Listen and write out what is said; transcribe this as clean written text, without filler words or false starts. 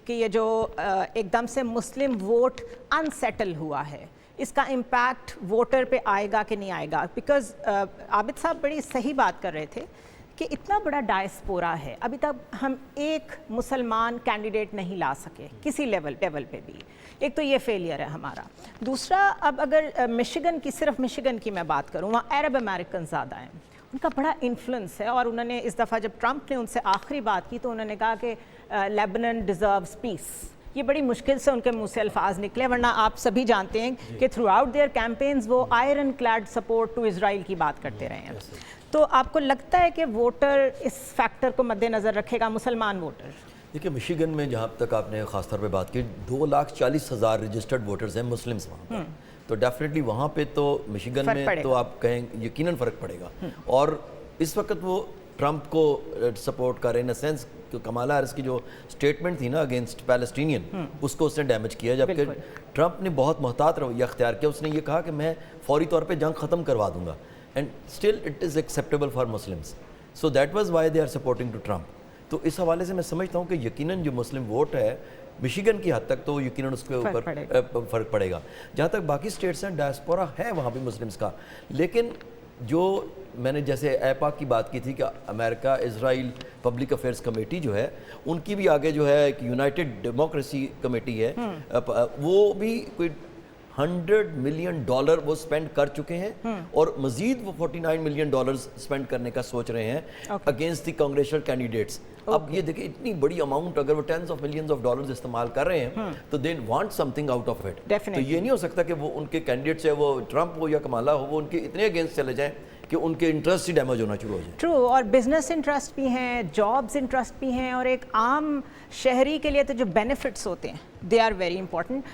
کہ یہ جو ایک دم سے مسلم ووٹ انسیٹل ہوا ہے اس کا امپیکٹ ووٹر پہ آئے گا کہ نہیں آئے گا. بیکاز عابد صاحب بڑی صحیح بات کر رہے تھے کہ اتنا بڑا ڈائسپورا ہے, ابھی تک ہم ایک مسلمان کینڈیڈیٹ نہیں لا سکے کسی لیول پہ بھی. ایک تو یہ فیلئر ہے ہمارا. دوسرا, اب اگر مشیگن کی, صرف مشیگن کی میں بات کروں, وہاں عرب امریکن زیادہ ہیں, ان کا بڑا انفلوئنس ہے. اور انہوں نے اس دفعہ جب ٹرمپ نے ان سے آخری بات کی تو انہوں نے کہا کہ لیبنن ڈیزروز پیس. یہ بڑی مشکل سے ان کے منہ سے الفاظ نکلے, ورنہ آپ سبھی جانتے ہیں کہ تھرو آؤٹ دیئر کیمپینز وہ iron clad support to Israel کی بات کرتے رہے ہیں. تو آپ کو لگتا ہے کہ ووٹر اس فیکٹر کو مد نظر رکھے گا, مسلمان ووٹر؟ دیکھیے مشیگن میں جہاں تک آپ نے خاص طور پہ بات کی 2,40,000 رجسٹرڈ ووٹرز ہیں مسلمس وہاں پر, تو ڈیفینیٹلی وہاں پہ تو مشیگن میں تو آپ کہیں یقیناً فرق پڑے گا. اور اس وقت وہ ٹرمپ کو سپورٹ کر رہے ہیں ان سینس کہ کمالا ہیرس کی جو اسٹیٹمنٹ تھی نا اگینسٹ پیلسٹینین, اس کو اس نے ڈیمیج کیا, جبکہ ٹرمپ نے بہت محتاط رویہ اختیار کیا. اس نے یہ کہا کہ میں فوری طور پہ جنگ ختم کروا دوں گا, and still it is acceptable for Muslims. So that was why they are supporting to Trump. تو اس حوالے سے میں سمجھتا ہوں کہ یقیناً جو مسلم ووٹ ہے مشیگن کی حد تک تو یقیناً اس کے اوپر فرق پڑے گا. جہاں تک باقی اسٹیٹس ہیں ڈائسپورا ہے وہاں بھی مسلمس کا, لیکن جو میں نے جیسے ایپاک کی بات کی تھی کہ امریکہ اسرائیل پبلک افیئرس کمیٹی جو ہے ان کی بھی آگے جو ہے ایک یونائٹڈ ڈیموکریسی کمیٹی ہے, وہ بھی کوئی $100 ملین وہ سپینڈ کر چکے ہیں, اور مزید وہ $49 ملین سپینڈ کرنے کا سوچ رہے ہیں اگینسٹ دی کانگریشنل کینڈیڈیٹس. اب یہ دیکھیں اتنی بڑی اماؤنٹ اگر وہ tens of millions of dollars استعمال کر رہے ہیں تو they want something out of it. تو یہ نہیں ہو سکتا کہ وہ ان کے کینڈیڈیٹس ہیں, وہ ٹرمپ ہو یا کمالا ہو, وہ ان کے اتنے اگینسٹ چلے جائیں کہ ان کے انٹرسٹ ہی ڈیمیج ہونا شروع ہو جائے. ٹرو, اور بزنس انٹرسٹ بھی ہیں, جابز انٹرسٹ بھی ہیں, اور ایک عام شہری کے لیے تو جو بینیفٹس ہوتے ہیں دے آر ویری امپورٹنٹ.